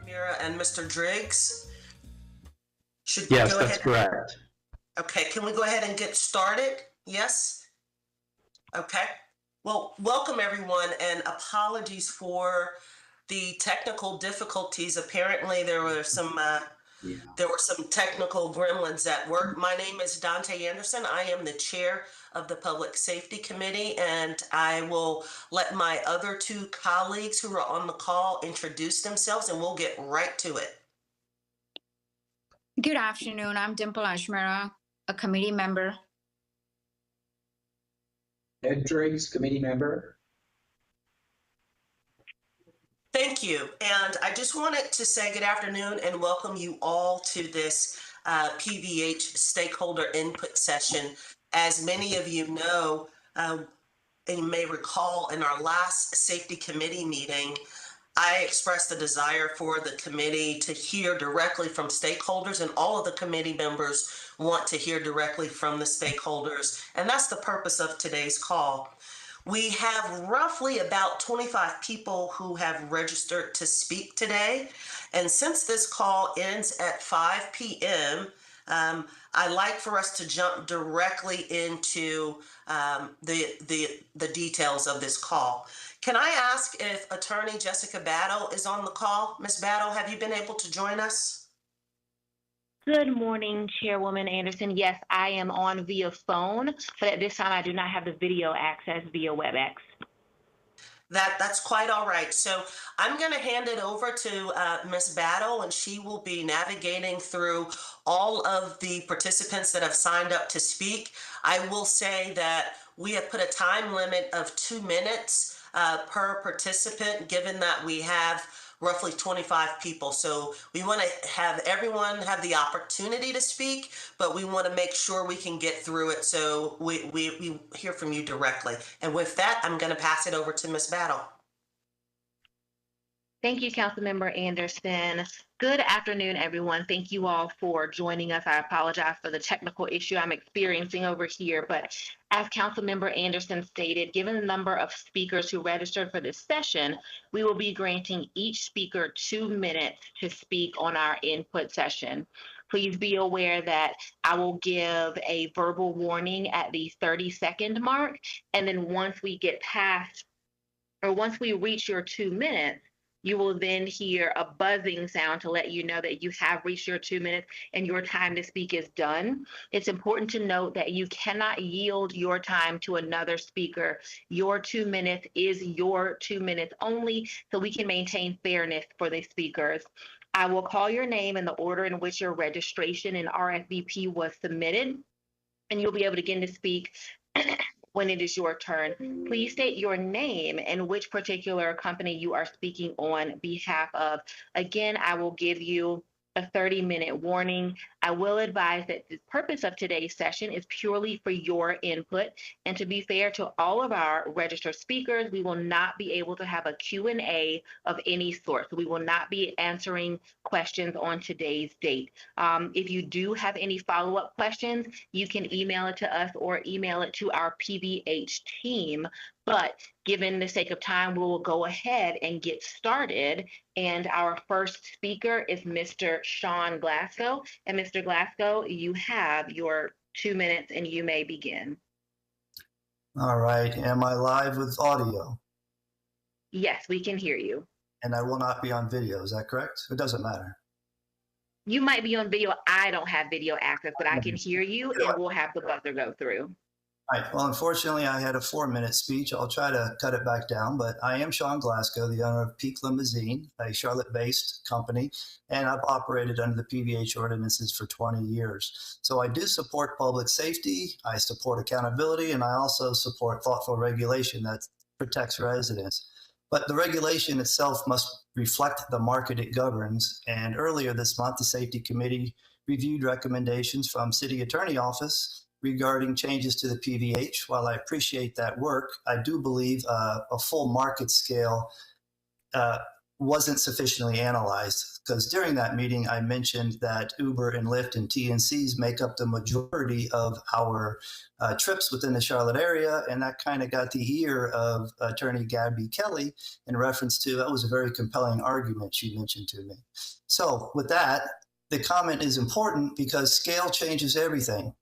Mira and Mr. Driggs. Should we Yes, go that's ahead? correct. Okay, can we go ahead and get started? Yes? Okay. Well, welcome everyone, and apologies for the technical difficulties. Apparently, there were some technical gremlins at work. My name is Dante Anderson. I am the chair of the Public Safety Committee, and I will let my other two colleagues who are on the call introduce themselves, and we'll get right to it. Good afternoon. I'm Dimple Ashmera, a committee member. Ed Driggs, committee member. Thank you. And I just wanted to say good afternoon and welcome you all to this PVH stakeholder input session. As many of you know, and you may recall in our last safety committee meeting, I expressed the desire for the committee to hear directly from stakeholders, and all of the committee members want to hear directly from the stakeholders. And that's the purpose of today's call. We have roughly about 25 people who have registered to speak today. And since this call ends at 5 p.m., I'd like for us to jump directly into the details of this call. Can I ask if Attorney Jessica Battle is on the call? Ms. Battle, have you been able to join us? Good morning, Chairwoman Anderson. Yes, I am on via phone, but at this time I do not have the video access via WebEx. That's quite all right. So I'm going to hand it over to Ms. Battle, and she will be navigating through all of the participants that have signed up to speak. I will say that we have put a time limit of 2 minutes per participant, given that we have roughly 25 people. So we want to have everyone have the opportunity to speak, but we want to make sure we can get through it so we hear from you directly. And with that, I'm going to pass it over to Ms. Battle. Thank you, Councilmember Anderson. Good afternoon, everyone. Thank you all for joining us. I apologize for the technical issue I'm experiencing over here, but as Councilmember Anderson stated, given the number of speakers who registered for this session, we will be granting each speaker 2 minutes to speak on our input session. Please be aware that I will give a verbal warning at the 30-second mark, and then once we get past, or once we reach your 2 minutes, you will then hear a buzzing sound to let you know that you have reached your 2 minutes and your time to speak is done. It's important to note that you cannot yield your time to another speaker. Your 2 minutes is your 2 minutes only, so we can maintain fairness for the speakers. I will call your name in the order in which your registration and RSVP was submitted, and you'll be able to begin to speak when it is your turn. Please state your name and which particular company you are speaking on behalf of. Again, I will give you a 30-minute warning. I will advise that the purpose of today's session is purely for your input. And to be fair to all of our registered speakers, we will not be able to have a Q&A of any sort. So we will not be answering questions on today's date. If you do have any follow-up questions, you can email it to us or email it to our PVH team. But given the sake of time, we will go ahead and get started. And our first speaker is Mr. Sean Glasgow. And Mr. Glasgow, you have your 2 minutes and you may begin. All right. Am I live with audio? Yes, we can hear you. And I will not be on video. Is that correct? It doesn't matter. You might be on video. I don't have video access, but I can hear you and we'll have the buzzer go through. All right. Well, unfortunately, I had a 4-minute speech. I'll try to cut it back down, but I am Sean Glasgow, the owner of Peak Limousine, a Charlotte-based company, and I've operated under the PVH ordinances for 20 years. So I do support public safety, I support accountability, and I also support thoughtful regulation that protects residents. But the regulation itself must reflect the market it governs. And earlier this month, the Safety Committee reviewed recommendations from City Attorney Office regarding changes to the PVH. While I appreciate that work, I do believe a full market scale wasn't sufficiently analyzed, because during that meeting, I mentioned that Uber and Lyft and TNCs make up the majority of our trips within the Charlotte area. And that kind of got the ear of Attorney Gabby Kelly in reference to, that was a very compelling argument she mentioned to me. So with that, the comment is important because scale changes everything.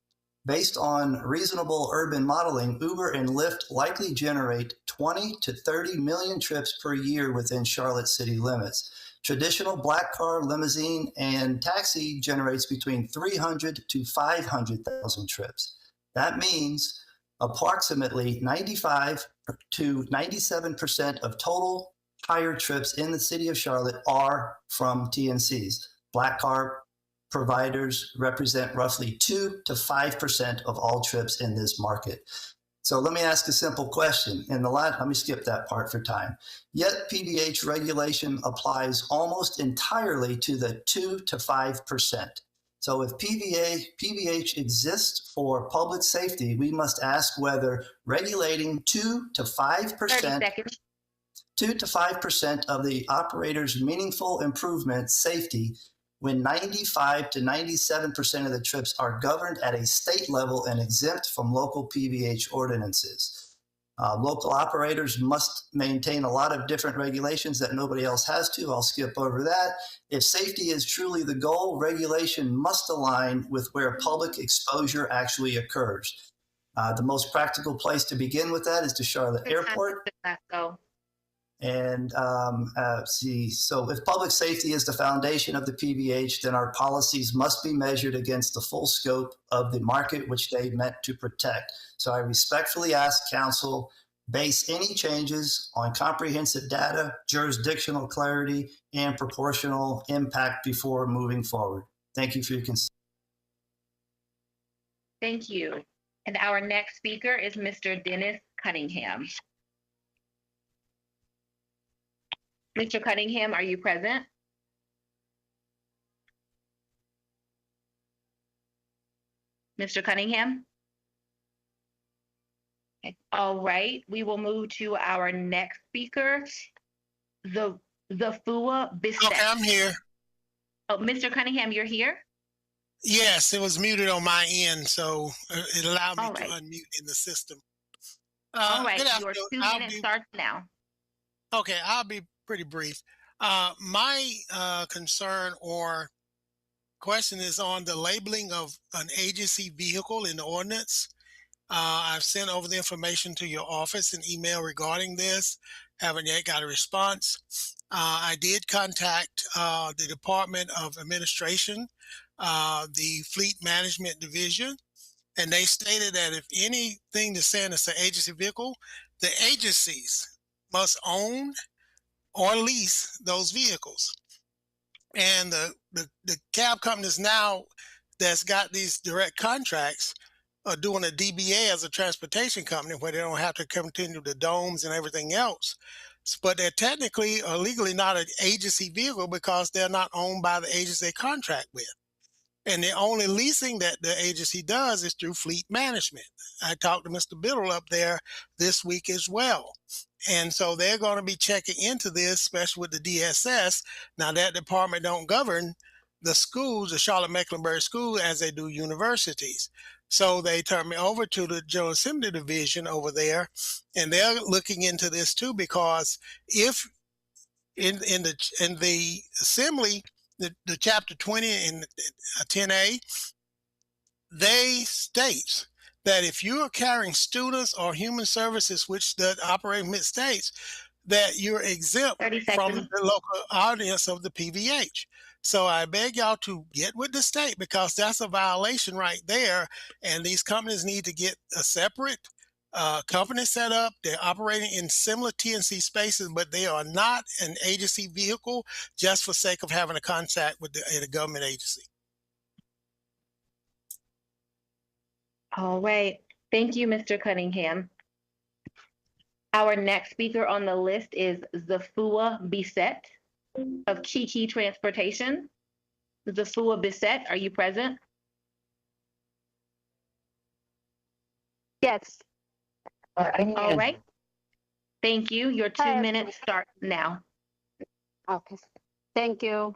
Based on reasonable urban modeling, Uber and Lyft likely generate 20 to 30 million trips per year within Charlotte city limits. Traditional black car, limousine, and taxi generates between 300 to 500,000 trips. That means approximately 95 to 97% of total hire trips in the city of Charlotte are from TNCs. Black car providers represent roughly 2 to 5% of all trips in this market. So let me ask a simple question. Let me skip that part for time. Yet PBH regulation applies almost entirely to the 2 to 5%. So if PBH exists for public safety, we must ask whether regulating 2 to 5%, 2 to 5% of the operator's meaningful improvement safety when 95 to 97% of the trips are governed at a state level and exempt from local PBH ordinances. Local operators must maintain a lot of different regulations that nobody else has to. I'll skip over that. If safety is truly the goal, regulation must align with where public exposure actually occurs. The most practical place to begin with that is the Charlotte Airport. And so if public safety is the foundation of the PBH, then our policies must be measured against the full scope of the market which they meant to protect. So I respectfully ask Council, base any changes on comprehensive data, jurisdictional clarity, and proportional impact before moving forward. Thank you for your consideration. Thank you. And our next speaker is Mr. Dennis Cunningham. Mr. Cunningham, are you present? Mr. Cunningham? Okay. All right, we will move to our next speaker, the Fua Bissett. Okay, I'm here. Oh, Mr. Cunningham, you're here? Yes, it was muted on my end, so it allowed me All to right. unmute in the system. All right, good your afternoon. 2 minutes starts now. Okay, I'll be pretty brief. My concern or question is on the labeling of an agency vehicle in the ordinance. I've sent over the information to your office and email regarding this. Haven't yet got a response. I did contact the Department of Administration, the Fleet Management Division, and they stated that if anything to saying it's an agency vehicle, the agencies must own or lease those vehicles. And the cab companies now that's got these direct contracts are doing a DBA as a transportation company where they don't have to continue the domes and everything else. But they're technically or legally not an agency vehicle because they're not owned by the agency they contract with. And the only leasing that the agency does is through fleet management. I talked to Mr. Biddle up there this week as well. And so they're going to be checking into this, especially with the DSS. Now that department don't govern the schools, the Charlotte Mecklenburg School, as they do universities. So they turned me over to the General Assembly Division over there, and they're looking into this too, because if in the Assembly, the Chapter 20 and 10A, they state that if you are carrying students or human services, which the operating states, that you're exempt from the local audience of the PVH. So I beg y'all to get with the state because that's a violation right there. And these companies need to get a separate company set up. They're operating in similar TNC spaces, but they are not an agency vehicle just for sake of having a contract with the government agency. All right. Thank you, Mr. Cunningham. Our next speaker on the list is Zafua Bissett of Kiki Transportation. Zafua Bissett, are you present? Yes. All right. Thank you. Your 2 minutes start now. Okay, thank you.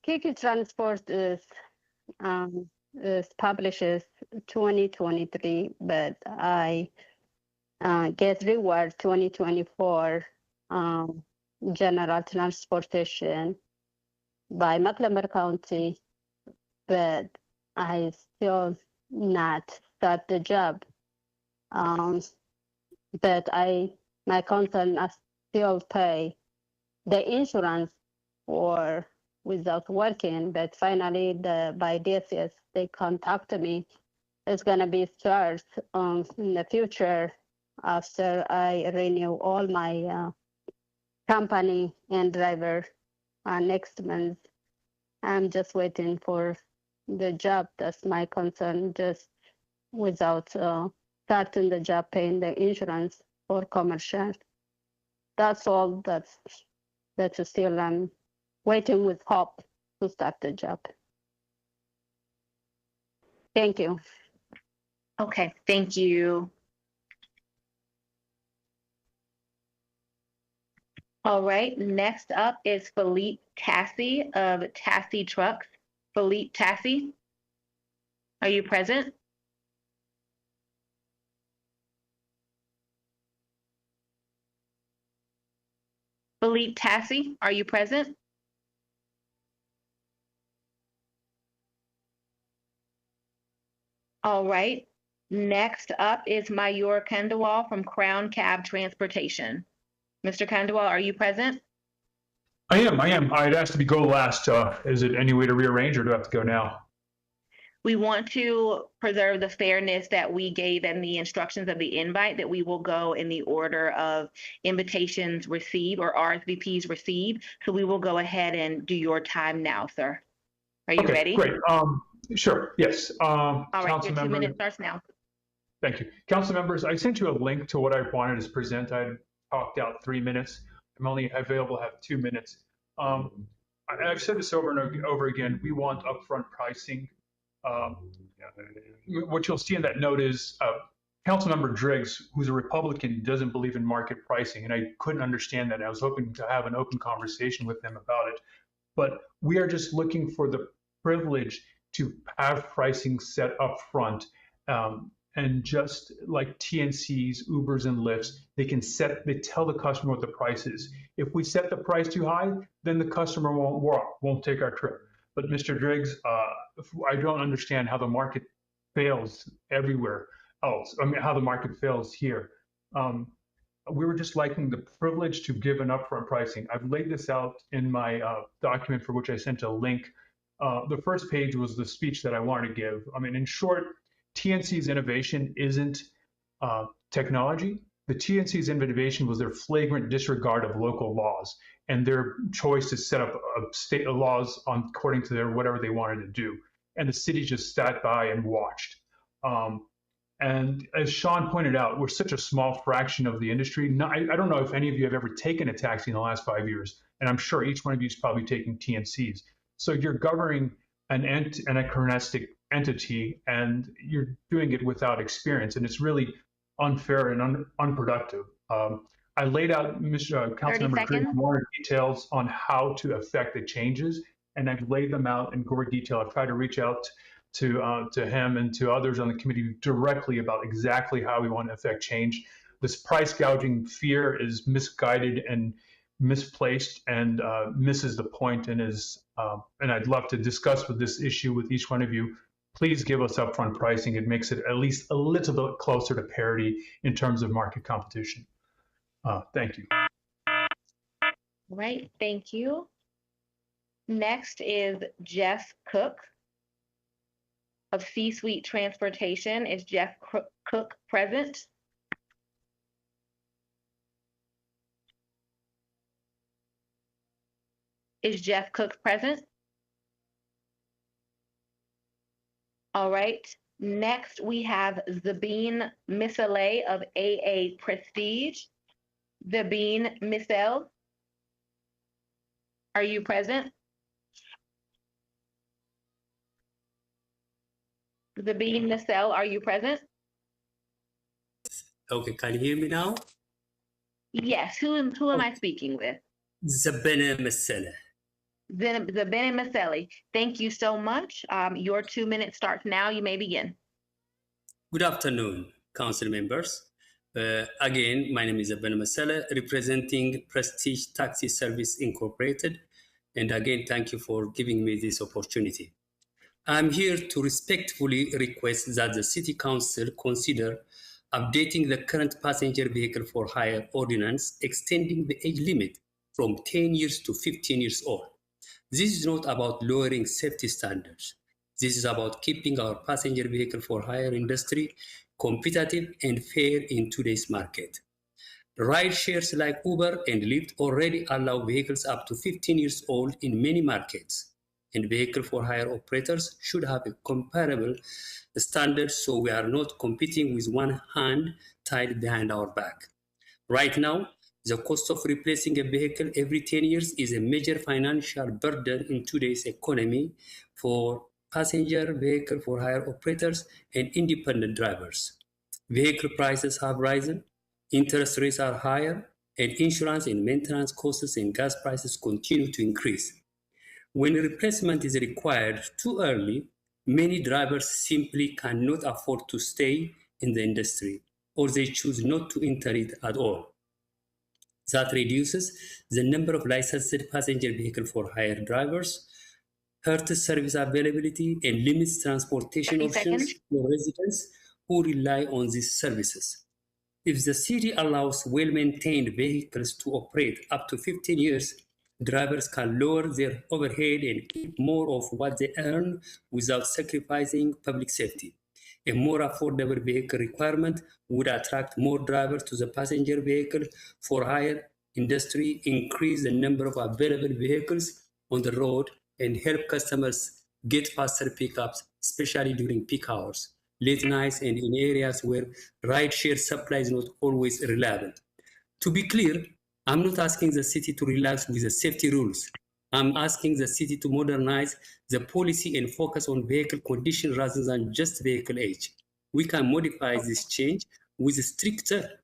Kiki Transport is publishes 2023, but I get reward 2024 general transportation by McLemore County, but I still not start the job. But my concern, I still pay the insurance for without working, but finally by DSS, they contacted me. It's gonna be charged in the future after I renew all my company and driver next month. I'm just waiting for the job. That's my concern, just without starting the job, paying the insurance for commercial. That's all. That's still I'm waiting with hope to start the job. Thank you. Okay, thank you. All right, next up is Philippe Tassi of Tassi Trucks. Philippe Tassi, are you present? Philippe Tassi, are you present? All right, next up is Mayur Kandawal from Crown Cab Transportation. Mr. Kandawal, are you present? I am. I'd asked to go last. Is it any way to rearrange, or do I have to go now? We want to preserve the fairness that we gave in the instructions of the invite, that we will go in the order of invitations received or RSVPs received. So we will go ahead and do your time now, sir. Are you ready? Great. Sure. Yes. All right, Council your 2 member, minutes starts now. Thank you. Council members, I sent you a link to what I wanted to present. I talked out 3 minutes. I'm only available to have 2 minutes. I've said this over and over again. We want upfront pricing. What you'll see in that note is Councilmember Driggs, who's a Republican, doesn't believe in market pricing, and I couldn't understand that. I was hoping to have an open conversation with him about it. But we are just looking for the privilege to have pricing set up front. And just like TNCs, Ubers, and Lyfts, they tell the customer what the price is. If we set the price too high, then the customer won't take our trip. But Mr. Driggs, I don't understand how the market fails everywhere else. I mean, how the market fails here. We were just liking the privilege to give an upfront pricing. I've laid this out in my document, for which I sent a link. The first page was the speech that I wanted to give. I mean, in short, TNC's innovation isn't technology. The TNC's innovation was their flagrant disregard of local laws and their choice to set up state laws according to their whatever they wanted to do. And the city just sat by and watched. And as Sean pointed out, we're such a small fraction of the industry. I don't know if any of you have ever taken a taxi in the last 5 years, and I'm sure each one of you is probably taking TNCs. So you're governing an anachronistic entity, and you're doing it without experience, and it's really unfair and unproductive. I laid out, Councilmember Driggs, more details on how to affect the changes, and I've laid them out in gory detail. I've tried to reach out to him and to others on the committee directly about exactly how we want to affect change. This price gouging fear is misguided and misplaced and misses the point, and I'd love to discuss this issue with each one of you. Please give us upfront pricing. It makes it at least a little bit closer to parity in terms of market competition. Thank you. All right, thank you. Next is Jeff Cook of C-Suite Transportation. Is Jeff Cook present? Is Jeff Cook present? All right, next we have Zabine Misale of AA Prestige. Zabine Misale, are you present? Zabine Misale, are you present? Okay, can you hear me now? Yes, who am I speaking with? Zabena Masala. Zabene Maselli. Thank you so much. Your 2 minutes starts now. You may begin. Good afternoon, council members. Again, my name is Zabena Masala, representing Prestige Taxi Service Incorporated. And again, thank you for giving me this opportunity. I'm here to respectfully request that the City Council consider updating the current passenger vehicle for hire ordinance, extending the age limit from 10 years to 15 years old. This is not about lowering safety standards. This is about keeping our passenger vehicle for hire industry competitive and fair in today's market. Ride shares like Uber and Lyft already allow vehicles up to 15 years old in many markets, and vehicle for hire operators should have a comparable standard so we are not competing with one hand tied behind our back. Right now, the cost of replacing a vehicle every 10 years is a major financial burden in today's economy for passenger vehicle for hire operators and independent drivers. Vehicle prices have risen, interest rates are higher, and insurance and maintenance costs and gas prices continue to increase. When a replacement is required too early, many drivers simply cannot afford to stay in the industry, or they choose not to enter it at all. That reduces the number of licensed passenger vehicle for hire drivers, hurts service availability, and limits transportation 30 options seconds. for residents who rely on these services. If the city allows well-maintained vehicles to operate up to 15 years, drivers can lower their overhead and keep more of what they earn without sacrificing public safety. A more affordable vehicle requirement would attract more drivers to the passenger vehicle for hire industry, increase the number of available vehicles on the road, and help customers get faster pickups, especially during peak hours, late nights, and in areas where rideshare supply is not always reliable. To be clear, I'm not asking the city to relax with the safety rules. I'm asking the city to modernize the policy and focus on vehicle condition rather than just vehicle age. We can modify this change with stricter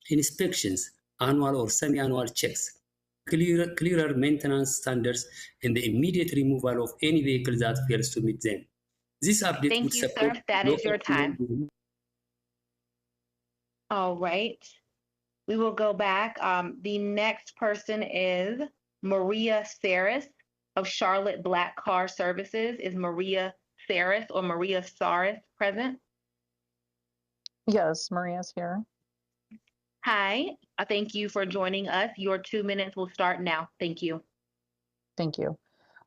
inspections, annual or semi-annual checks, clearer maintenance standards, and the immediate removal of any vehicle that fails to meet them. This update Thank would you, support sir. That is local your time. community. All right. We will go back. The next person is Maria Saris of Charlotte Black Car Services. Is Maria Saris or Maria Saris present? Yes, Maria's here. Hi, thank you for joining us. Your 2 minutes will start now. Thank you. Thank you.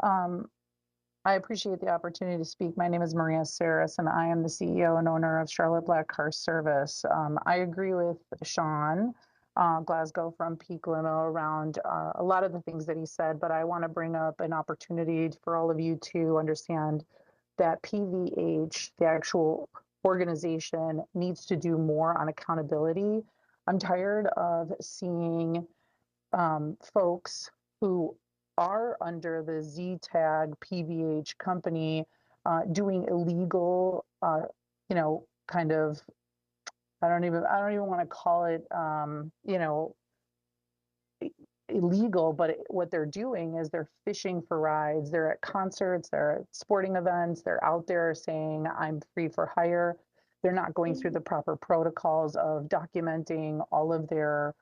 I appreciate the opportunity to speak. My name is Maria Saris, and I am the CEO and owner of Charlotte Black Car Service. I agree with Sean Glasgow from Peak Limo around a lot of the things that he said, but I want to bring up an opportunity for all of you to understand that PVH, the actual organization, needs to do more on accountability. I'm tired of seeing folks who are under the Z-Tag PVH company doing illegal, kind of, I don't even want to call it, illegal, but what they're doing is they're fishing for rides. They're at concerts, they're at sporting events, they're out there saying, I'm free for hire. They're not going through the proper protocols of documenting all of their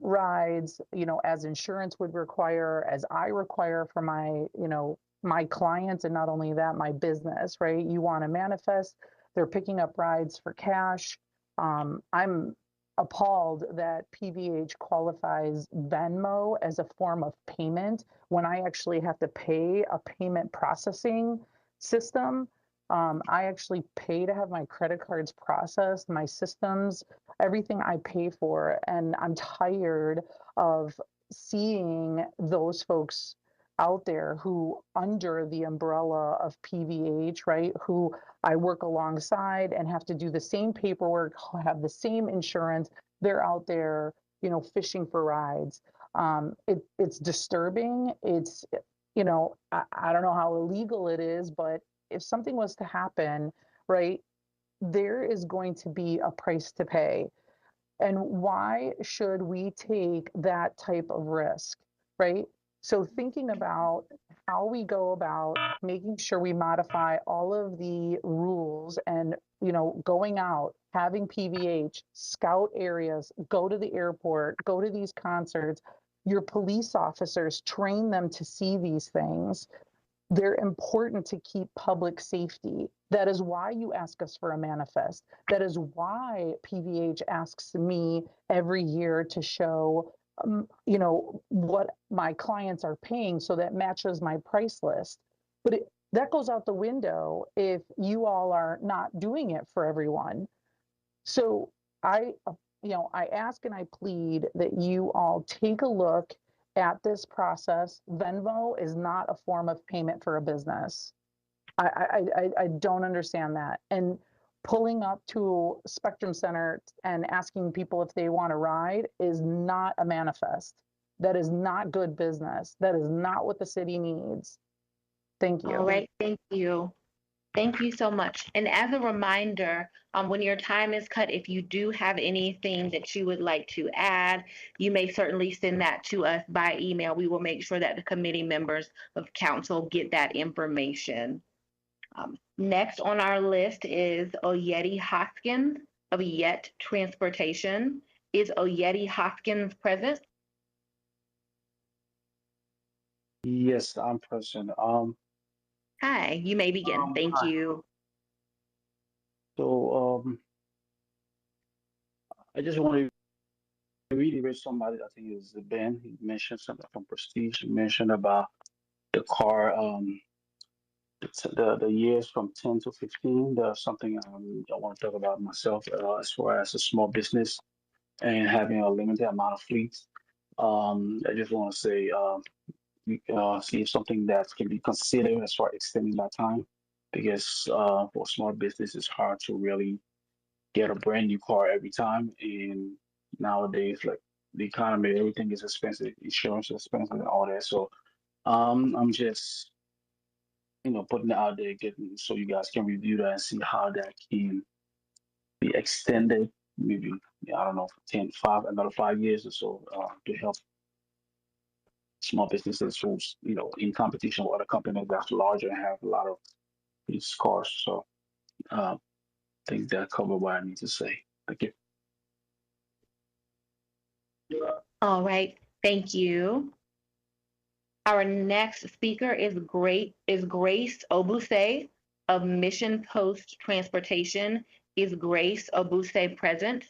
rides, as insurance would require, as I require for my clients, and not only that, my business, right? You want to manifest, they're picking up rides for cash. I'm appalled that PVH qualifies Venmo as a form of payment when I actually have to pay a payment processing system. I actually pay to have my credit cards processed, my systems, everything I pay for. And I'm tired of seeing those folks out there who, under the umbrella of PVH, right, who I work alongside and have to do the same paperwork, have the same insurance, they're out there, fishing for rides. It's disturbing. It's, I don't know how illegal it is, but if something was to happen, right, there is going to be a price to pay. And why should we take that type of risk, right? So thinking about how we go about making sure we modify all of the rules and, going out, having PVH, scout areas, go to the airport, go to these concerts, your police officers, train them to see these things. They're important to keep public safety. That is why you ask us for a manifest. That is why PVH asks me every year to show, what my clients are paying so that matches my price list. But that goes out the window if you all are not doing it for everyone. So I ask and I plead that you all take a look at this process. Venmo is not a form of payment for a business. I don't understand that. And pulling up to Spectrum Center and asking people if they want to ride is not a manifest. That is not good business. That is not what the city needs. Thank you. All right, thank you. Thank you so much. And as a reminder, when your time is cut, if you do have anything that you would like to add, you may certainly send that to us by email. We will make sure that the committee members of council get that information. Next on our list is Oyeti Hoskins of Yet Transportation. Is Oyeti Hoskins present? Yes, I'm present. Hi, you may begin. Thank Hi. you. So I just want to reiterate somebody, I think it was Ben, he mentioned something from Prestige. He mentioned about the car, the years from 10 to 15. There's something I want to talk about myself as far as a small business and having a limited amount of fleets. I just want to say, see something that can be considered as far as extending that time, because for small business, it's hard to really get a brand new car every time. And nowadays, like the economy, everything is expensive, insurance is expensive and all that. So I'm just, putting it out there, so you guys can review that and see how that can be extended, maybe, I don't know, another 5 years or so to help small businesses who's, in competition with other companies that's larger and have a lot of these cars. So I think that covers what I need to say. Thank you. All right, thank you. Our next speaker is Grace Obuse of Mission Post Transportation. Is Grace Obuse present?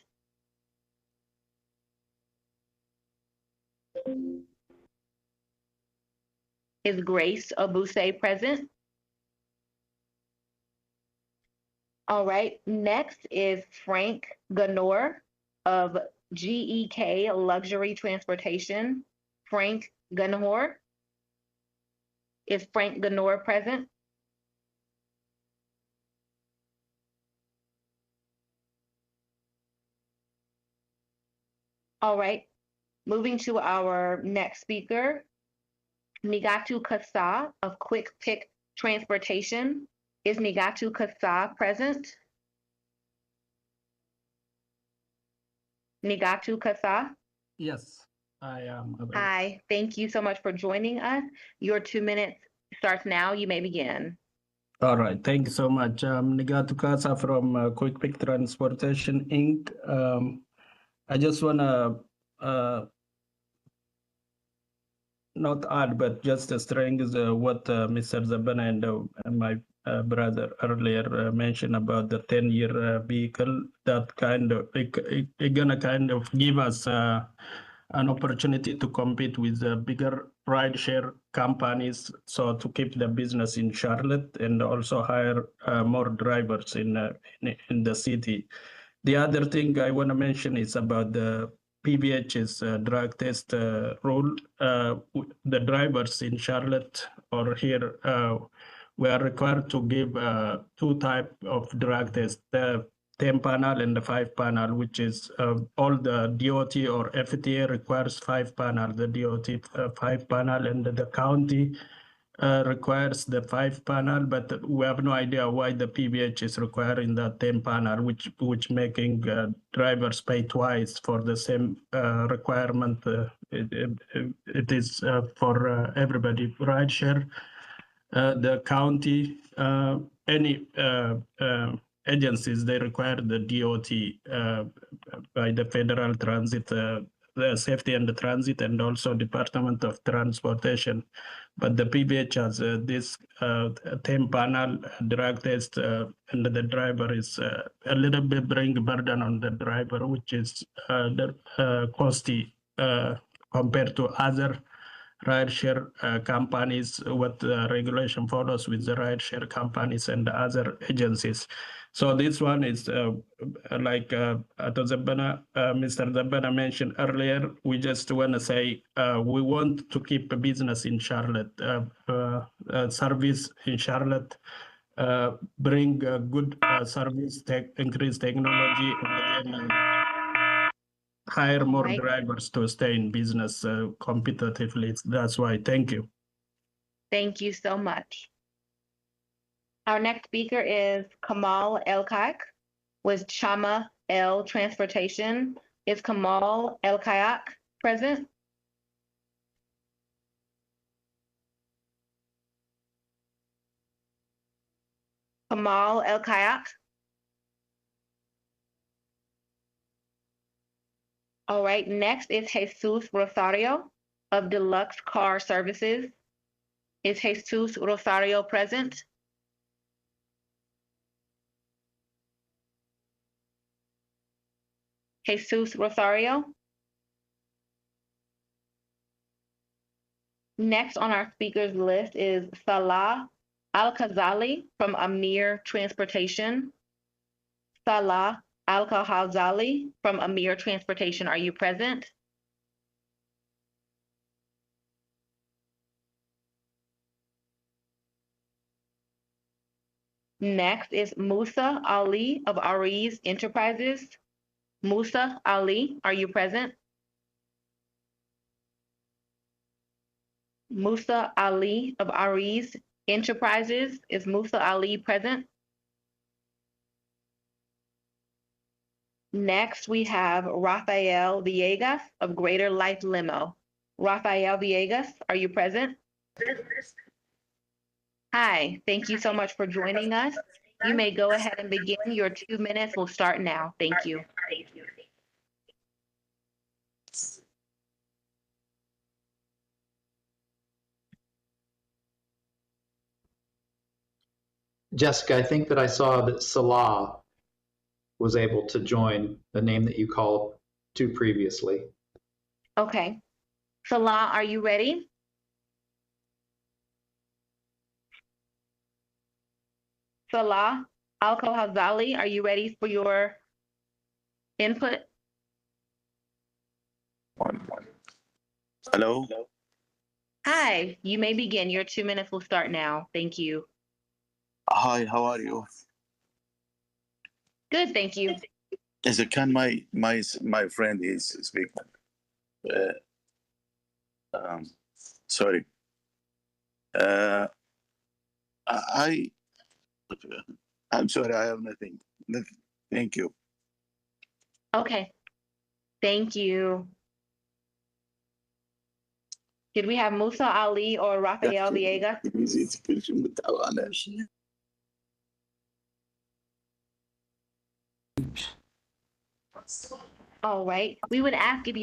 Is Grace Obuse present? All right, next is Frank Ganor of GEK Luxury Transportation. Frank Ganor. Is Frank Ganor present? All right, moving to our next speaker, Nigatu Kasa of Quick Pick Transportation. Is Nigatu Kasa present? Nigatu Kasa? Yes, I am available. Hi, thank you so much for joining us. Your 2 minutes starts now. You may begin. All right, thank you so much. Nigatu Kasa from Quick Pick Transportation, Inc. I just want to not add, but just strengthen what Mr. Zabana and my brother earlier mentioned about the 10-year vehicle. That kind of it gonna kind of give us an opportunity to compete with the bigger ride share companies, so to keep the business in Charlotte and also hire more drivers in the city. The other thing I want to mention is about the PVH's drug test rule. The drivers in Charlotte or here, we are required to give 2 types of drug tests, the 10 panel and the 5 panel, which is all the DOT or FTA requires 5 panel, the DOT 5 panel, and the county requires the 5 panel, but we have no idea why the PVH is requiring the 10 panel, which making drivers pay twice for the same requirement. It is for everybody. Rideshare, the county, any agencies, they require the DOT by the Federal Transit, the Safety and the Transit, and also Department of Transportation. But the PVH has this 10 panel drug test, and the driver is a little bit bring burden on the driver, which is costly compared to other rideshare companies, what regulation follows with the rideshare companies and other agencies. So this one is like Mr. Zabana mentioned earlier, we just want to say we want to keep a business in Charlotte, service in Charlotte, bring good service, increase technology, and then hire more drivers to stay in business competitively. That's why. Thank you. Thank you so much. Our next speaker is Kamal El-Kayak with Chama L Transportation. Is Kamal El-Kayak present? Kamal El-Kayak? All right, next is Jesus Rosario of Deluxe Car Services. Is Jesus Rosario present? Jesus Rosario. Next on our speakers list is Salah Al-Khazali from Amir Transportation. Salah Al-Khazali from Amir Transportation, are you present? Next is Musa Ali of Ariz Enterprises. Musa Ali, are you present? Musa Ali of Ariz Enterprises, is Musa Ali present? Next, we have Rafael Villegas of Greater Life Limo. Rafael Villegas, are you present? Hi, thank you so much for joining us. You may go ahead and begin. Your 2 minutes will start now. Thank you. Jessica, I think that I saw that Salah was able to join, the name that you called to previously. Okay. Salah, are you ready? Salah Al-Khazali, are you ready for your input? Hello. Hi, you may begin. Your 2 minutes will start now. Thank you. Hi, how are you? Good, thank you. Is it can my friend is speaking? Sorry. I'm sorry. I have nothing. Thank you. Okay. Thank you. Did we have Musa Ali or Rafael Villegas? All right. We would ask if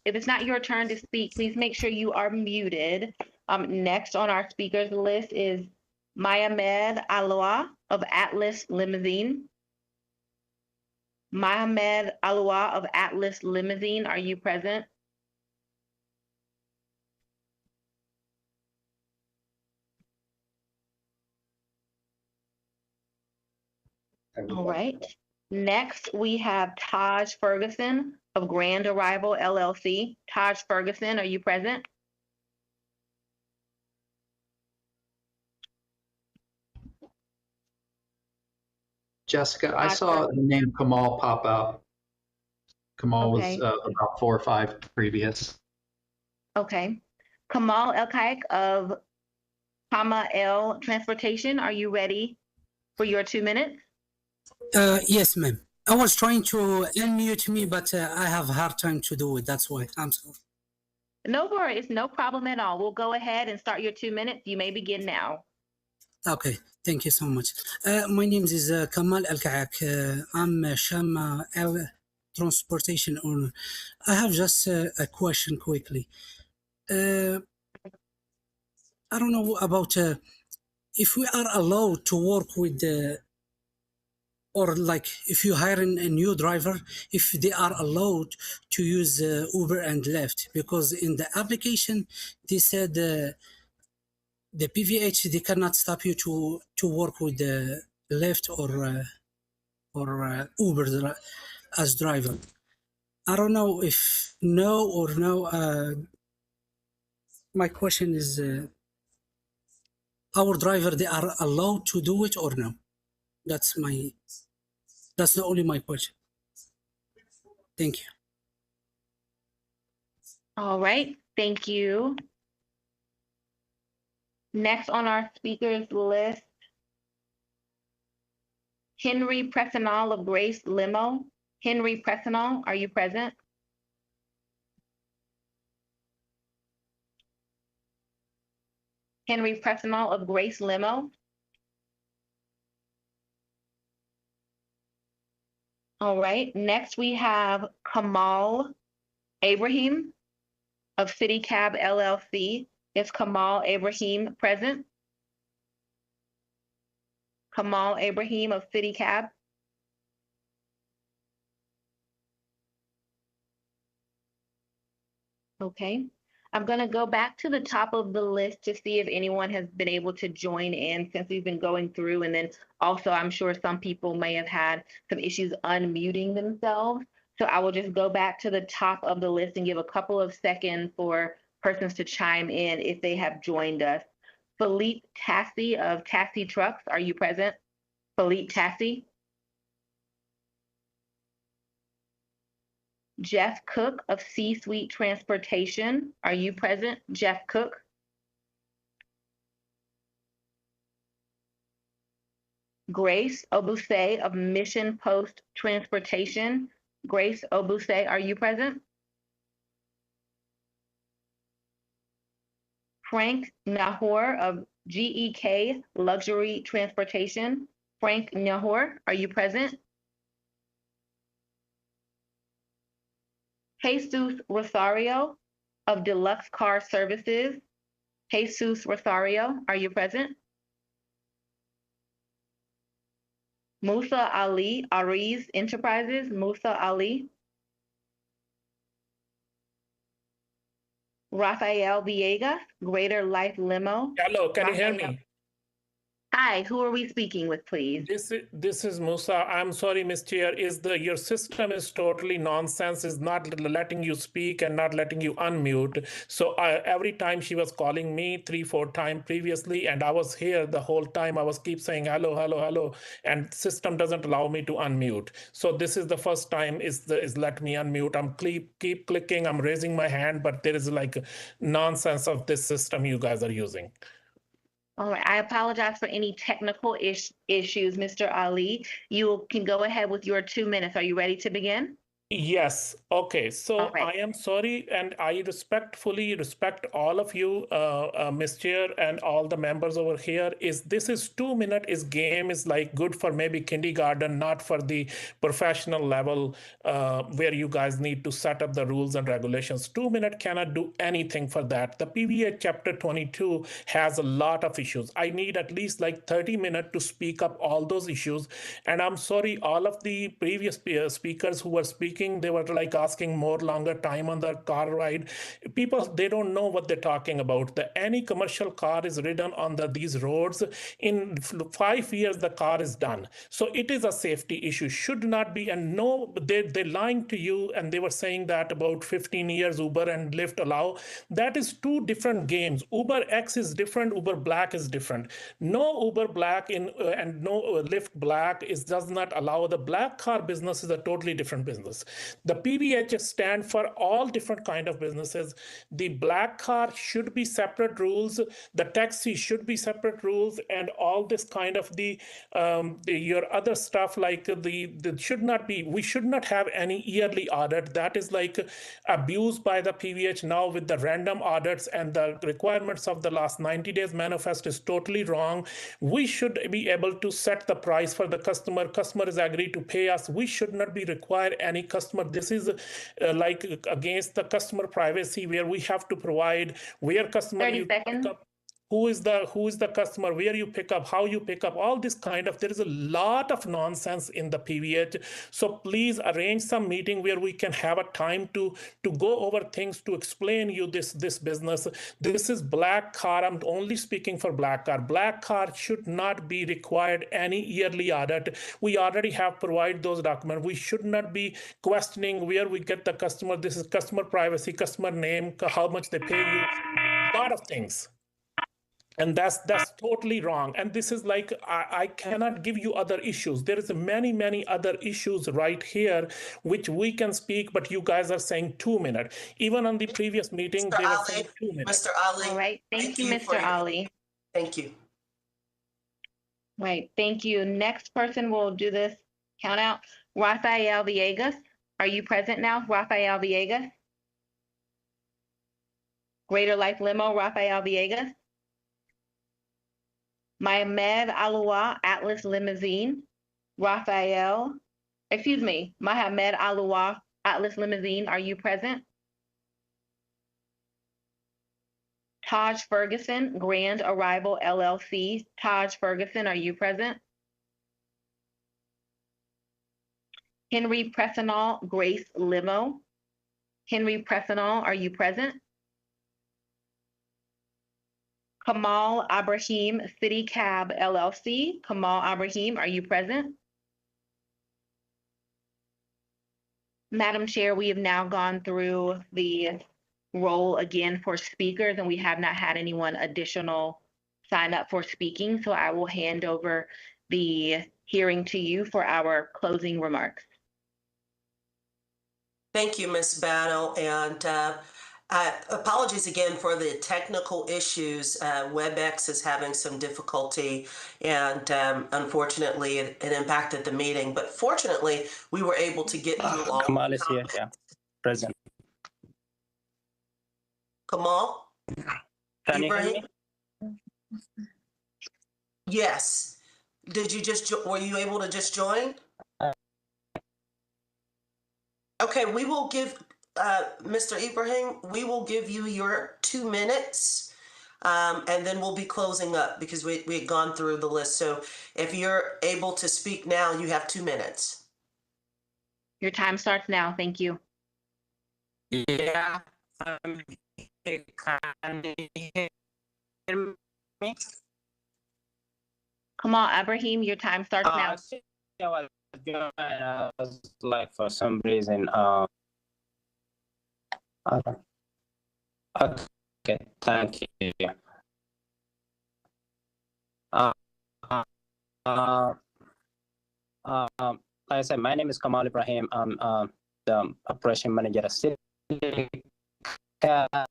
it's not your turn to speak, please make sure you are muted. Next on our speakers list is Mohamed Aloua of Atlas Limousine. Mohamed Aloua of Atlas Limousine, are you present? All right. Next, we have Taj Ferguson of Grand Arrival LLC. Taj Ferguson, are you present? Jessica, I saw the name Kamal pop up. Kamal was about 4 or 5 previous. Okay. Kamal El-Kayak of L Transportation, are you ready for your 2 minutes? Yes, ma'am. I was trying to unmute me, but I have a hard time to do it. That's why. I'm sorry. No worries, no problem at all. We'll go ahead and start your 2 minutes. You may begin now. Okay, thank you so much. My name is Kamal Al Kaak. I'm Shama L Transportation owner. I have just a question quickly. I don't know about if we are allowed to work with the, or like if you hire a new driver, if they are allowed to use Uber and Lyft, because in the application they said the PVH, they cannot stop you to work with the Lyft or Uber as driver. I don't know if no or no. My question is, our driver, they are allowed to do it or no? That's the only my question. Thank you. All right, thank you. Next on our speakers list, Henry Pressenall of Grace Limo. Henry Pressenall, are you present? Henry Pressenall of Grace Limo. All right, next we have Kamal Abraham of City Cab LLC. Is Kamal Abraham present? Kamal Abraham of City Cab. Okay, I'm gonna go back to the top of the list to see if anyone has been able to join in since we've been going through. And then also, I'm sure some people may have had some issues unmuting themselves. So I will just go back to the top of the list and give a couple of seconds for persons to chime in if they have joined us. Philippe Tassi of Tassi Trucks, are you present? Philippe Tassi. Jeff Cook of C-Suite Transportation, are you present? Jeff Cook. Grace Obuse of Mission Post Transportation. Grace Obuse, are you present? Frank Nahor of GEK Luxury Transportation. Frank Nahor, are you present? Jesus Rosario of Deluxe Car Services. Jesus Rosario, are you present? Musa Ali, Ariz Enterprises. Musa Ali. Rafael Villegas, Greater Life Limo. Hello, can you hear Rafael- me? Hi, who are we speaking with, please? This is Musa. I'm sorry, Ms. Chair. Your system is totally nonsense. Is not letting you speak and not letting you unmute. So every time she was calling me 3-4 times previously, and I was here the whole time. I was keep saying hello, hello, hello, and system doesn't allow me to unmute. So this is the first time is let me unmute. I'm keep clicking. I'm raising my hand, but there is like nonsense of this system you guys are using. All right, I apologize for any technical issues, Mr. Ali. You can go ahead with your 2 minutes. Are you ready to begin? Yes. Okay. So All right. I am sorry, and I respectfully respect all of you, Ms. Chair, and all the members over here. This is 2 minute is game is like good for maybe kindergarten, not for the professional level where you guys need to set up the rules and regulations. 2 minute cannot do anything for that. The PVA chapter 22 has a lot of issues. I need at least like 30 minutes to speak up all those issues. And I'm sorry, all of the previous speakers who were speaking, they were like asking more longer time on the car ride. People, they don't know what they're talking about. Any commercial car is ridden on these roads. In 5 years, the car is done. So it is a safety issue. Should not be. And no, they're lying to you. And they were saying that about 15 years Uber and Lyft allow. That is two different games. Uber X is different. Uber Black is different. No Uber Black and no Lyft Black does not allow. The black car business is a totally different business. The PBH stand for all different kind of businesses. The black car should be separate rules. The taxi should be separate rules, and all this kind of your other stuff like the should not be. We should not have any yearly audit. That is like abused by the PBH now with the random audits, and the requirements of the last 90 days manifest is totally wrong. We should be able to set the price for the customer. Customer is agreed to pay us. We should not be required any customer. This is like against the customer privacy, where we have to provide where customer 30 seconds. who is the customer, where you pick up, how you pick up, all this kind of, there is a lot of nonsense in the PVH. So please arrange some meeting where we can have a time to go over things, to explain you this business. This is black car. I'm only speaking for black car. Black car should not be required any yearly audit. We already have provided those documents. We should not be questioning where we get the customer. This is customer privacy, customer name, how much they pay you, a lot of things. And that's totally wrong. And this is like, I cannot give you other issues. There is many other issues right here, which we can speak, but you guys are saying 2 minutes. Even on the previous meeting, they were saying 2 minutes. Mr. Ali. All right. Thank you, Mr. Ali. Thank you. Right. Thank you. Next person will do this count out. Rafael Villegas. Are you present now, Rafael Villegas? Greater Life Limo, Rafael Villegas. Mohamed Aloua, Atlas Limousine, Mohamed Aloua, Atlas Limousine, are you present? Taj Ferguson, Grand Arrival LLC, Taj Ferguson, are you present? Henry Pressenall, Grace Limo, Henry Pressenall, are you present? Kamal Ibrahim, City Cab LLC. Kamal Ibrahim, are you present? Madam Chair, we have now gone through the roll again for speakers, and we have not had anyone additional sign up for speaking. So I will hand over the hearing to you for our closing remarks. Thank you, Ms. Battle, and apologies again for the technical issues. WebEx is having some difficulty, and unfortunately, it impacted the meeting. But fortunately, we were able to get you all. Kamal is here, yeah, present. Kamal? Can you hear me? Yes. Did you were you able to just join? Okay, we will give Mr. Ibrahim, we will give you your 2 minutes, and then we'll be closing up because we had gone through the list. So if you're able to speak now, you have 2 minutes. Your time starts now. Thank you. Yeah. Can you hear me? Kamal Ibrahim, your time starts now. I was like, for some reason, okay, thank you. Like I said, my name is Kamal Ibrahim. I'm the operation manager at City Cab.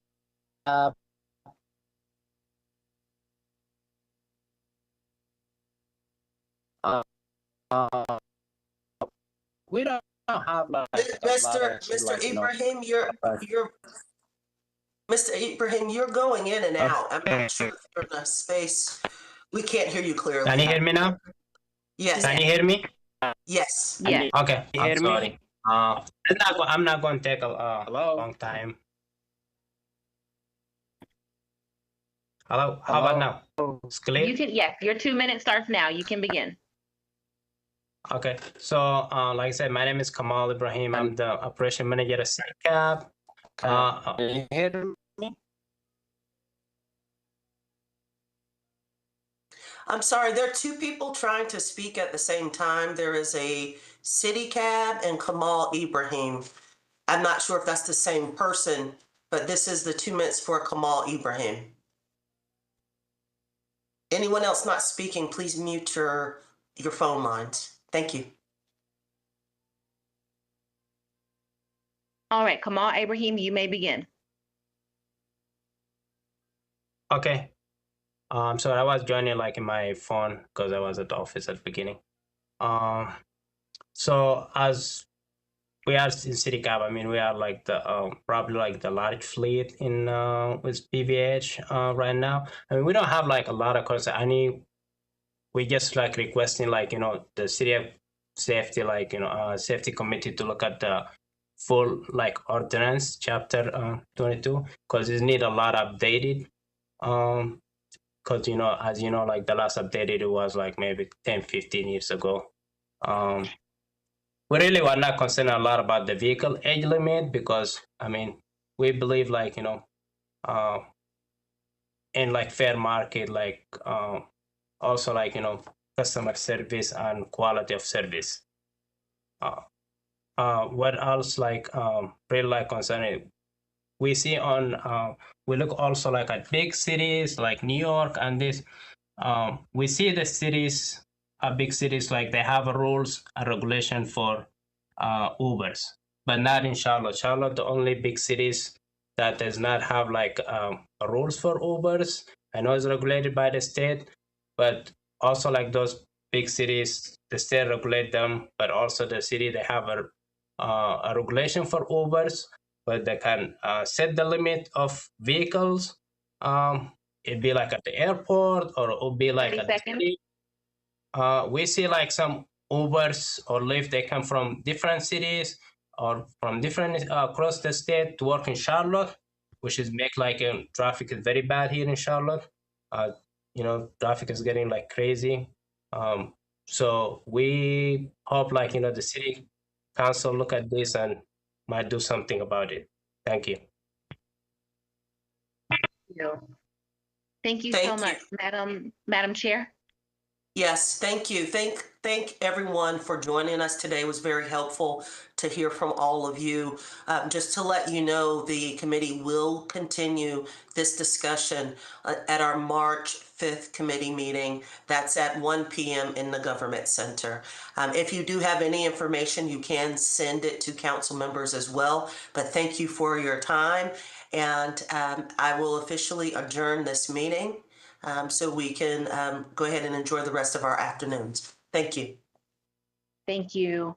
We don't have like Mr. Ibrahim, you're Mr. Ibrahim, you're going in and out. I'm not sure if you're in a space. We can't hear you clearly. Can you hear me now? Yes. Can you hear me? Yes. Yes. Okay. I'm sorry. I'm not going to take a long time. Hello. How about now? It's clear? You can, yes, your 2 minutes starts now. You can begin. Okay. So, like I said, my name is Kamal Ibrahim. I'm the operation manager at City Cab. Can you hear me? I'm sorry, there are two people trying to speak at the same time. There is a City Cab and Kamal Ibrahim. I'm not sure if that's the same person, but this is the 2 minutes for Kamal Ibrahim. Anyone else not speaking, please mute your phone lines. Thank you. All right, Kamal Ibrahim, you may begin. Okay. So I was joining like in my phone because I was at the office at the beginning. So as we are in CityCab, I mean, we are like the probably like the large fleet in with PVH right now. I mean, we don't have like a lot of concern. We just like requesting like, you know, the city of safety, like, you know, safety committee to look at the full like ordinance chapter 22 because it need a lot updated. Because, you know, as you know, like the last updated it was like maybe 10, 15 years ago. We really were not concerned a lot about the vehicle age limit because, I mean, we believe like, you know, in like fair market, like also like, you know, customer service and quality of service. What else like really like concerning? We see on we look also like at big cities like New York and this. We see the cities, big cities like they have rules and regulation for Ubers, but not in Charlotte. Charlotte, the only big cities that does not have like rules for Ubers. I know it's regulated by the state, but also like those big cities, the state regulate them, but also the city they have a regulation for Ubers, but they can set the limit of vehicles. It'd be like at the airport, or it'll be like at the city. We see like some Ubers or Lyft, they come from different cities or from different across the state to work in Charlotte, which is make like traffic is very bad here in Charlotte. You know, traffic is getting like crazy. So we hope like, you know, the city council look at this and might do something about it. Thank you. Thank you so much, Madam Chair. Yes, thank you. Thank everyone for joining us today. It was very helpful to hear from all of you. Just to let you know, the committee will continue this discussion at our March 5th committee meeting. That's at 1 p.m. in the Government Center. If you do have any information, you can send it to council members as well. But thank you for your time. And I will officially adjourn this meeting. So we can go ahead and enjoy the rest of our afternoons. Thank you. Thank you.